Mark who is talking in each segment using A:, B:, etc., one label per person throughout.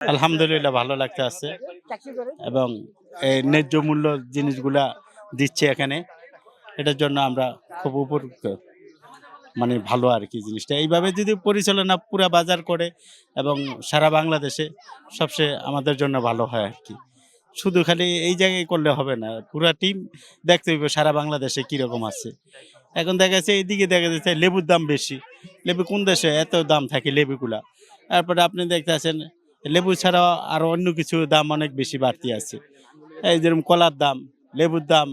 A: আলহামদুলিল্লাহ ভালো লাগতে আছে এবং এই ন্যায্য মূল্য জিনিসগুলা দিচ্ছে এখানে। এটার জন্য আমরা খুব উপকৃত। মানে ভালো আরকি জিনিসটা। এইভাবে যদি পরিচালনা পুরা বাজার করে এবং সারা বাংলাদেশে সবচেয়ে আমাদের জন্য ভালো হয় আরকি। শুধু খালি এই জায়গায় করলে হবে না। পুরা টিম দেখতে হইবে সারা বাংলাদেশে কিরকম আছে। এখন দেখা যাচ্ছে এইদিকে দেখা যাচ্ছে লেবুর দাম বেশি। লেবু কোন দেশে এত দাম থাকে লেবুগুলা। তারপরে আপনি দেখতেছেন লেবু ছাড়াও আরো অন্য কিছু দাম অনেক বেশি বাড়তি আছে। এই যেরকম কলার দাম, লেবুর দাম,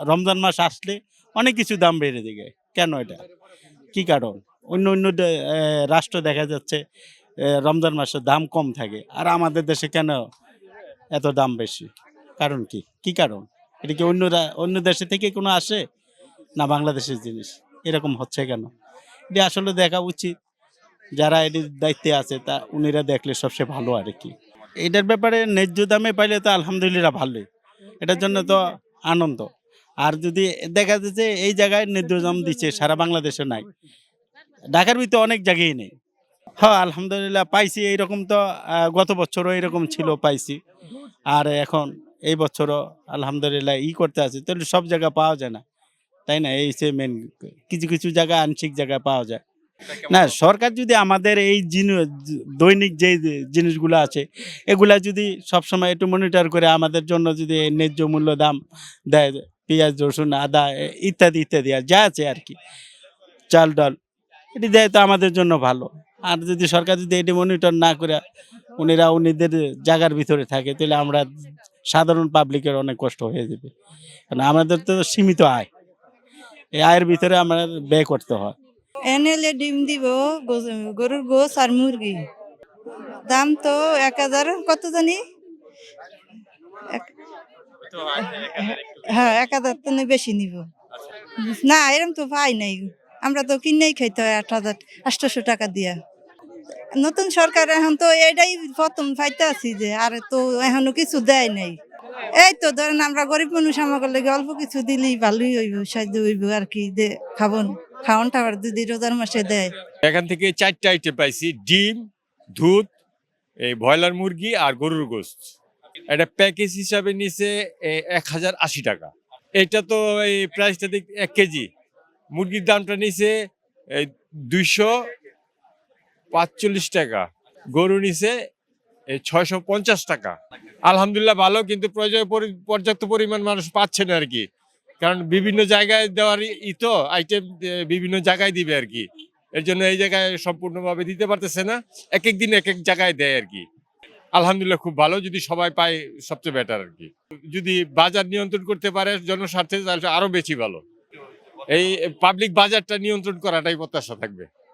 A: রমজান মাস আসলে অনেক কিছু দাম বেড়ে যায়। কেন এটা? কি কারণ? অন্য রাষ্ট্র দেখা যাচ্ছে রমজান মাসে দাম কম থাকে। আর আমাদের দেশে কেন এত দাম বেশি? কারণ কি? কি কারণ? এটা কি অন্য দেশে থেকে কোনো আসে? না বাংলাদেশের জিনিস? এরকম হচ্ছে কেন? এটা আসলে দেখা উচিত। যারা এটির দায়িত্বে আছে উনিরা দেখলে সবচেয়ে ভালো আরকি। এটার ব্যাপারে ন্যায্য দামে পাইলে তো আলহামদুলিল্লাহ ভালোই। এটার জন্য তো আনন্দ। আর যদি দেখা যায় যে এই জায়গায় ন্যায্য দাম দিচ্ছে সারা বাংলাদেশে নাই। ঢাকার ভিতরে অনেক জায়গায় নেই। হ্যাঁ, আলহামদুলিল্লাহ পাইছি এইরকম তো গত বছরও এরকম ছিল পাইছি। আর এখন এই বছরও আলহামদুলিল্লাহ করতে আছি। তাহলে সব জায়গায় পাওয়া যায় না। তাই না? এই হচ্ছে মেইন কিছু জায়গায় আংশিক জায়গায় পাওয়া যায়। না সরকার যদি আমাদের এই দৈনিক যে জিনিসগুলো আছে এগুলা যদি সবসময় একটু মনিটর করে আমাদের জন্য যদি এই ন্যায্য মূল্য দাম দেয়, পেঁয়াজ, রসুন, আদা ইত্যাদি আর যা আছে আরকি। চাল-ডাল এটি দেয় তো আমাদের জন্য ভালো। আর যদি সরকার যদি এটি মনিটর না করে উনিদের জায়গার ভিতরে থাকে তাহলে আমরা সাধারণ পাবলিকের অনেক কষ্ট হয়ে যাবে। কারণ আমাদের তো সীমিত আয়। এই আয়ের ভিতরে আমাদের ব্যয় করতে হয়।
B: এনেলে ডিম দিব গরুর গোস আর মুরগি দাম তো ১,০০০ কত জানি এক- হ্যাঁ ১,০০০ তো বেশি নিব না এরকম তো পাই নাই আমরা তো কিনেই খাইতে হয় ৮,৮০০ টাকা দিয়া নতুন সরকার এখন তো এটাই প্রথম পাইতে আছি যে আর তো এখনো কিছু দেয় নাই এই তো ধরেন আমরা গরিব মানুষ আমাকে লেগে অল্প কিছু দিলেই ভালোই হইব সাহায্য হইব আর কি খাওয়ান টাওয়ার যদি রোজার মাসে দেয়।
C: এখান থেকে ৪টা আইটেম পাইছি: ডিম, দুধ, এই ব্রয়লার মুরগি আর গরুর গোশত। এটা প্যাকেজ হিসাবে নিছে ১,০৮০ টাকা। এটা তো এই প্রাইসটা ১ কেজি। মুরগির দামটা নিছে ২৪৫ টাকা। গরু নিছে ৬৫০ টাকা। আলহামদুলিল্লাহ ভালো, কিন্তু পর্যাপ্ত পরিমাণ মানুষ পাচ্ছে না আর কি। কারণ বিভিন্ন জায়গায় দেওয়ার তো আইটেম বিভিন্ন জায়গায় দিবে আর কি। এর জন্য এই জায়গায় সম্পূর্ণভাবে দিতে পারতেছে না। এক এক দিন এক এক জায়গায় দেয় আর কি। আলহামদুলিল্লাহ খুব ভালো, যদি সবাই পায় সবচেয়ে বেটার আর কি। যদি বাজার নিয়ন্ত্রণ করতে পারে জনস্বার্থে তাহলে আরো বেশি ভালো। এই পাবলিক বাজারটা নিয়ন্ত্রণ করাটাই প্রত্যাশা থাকবে।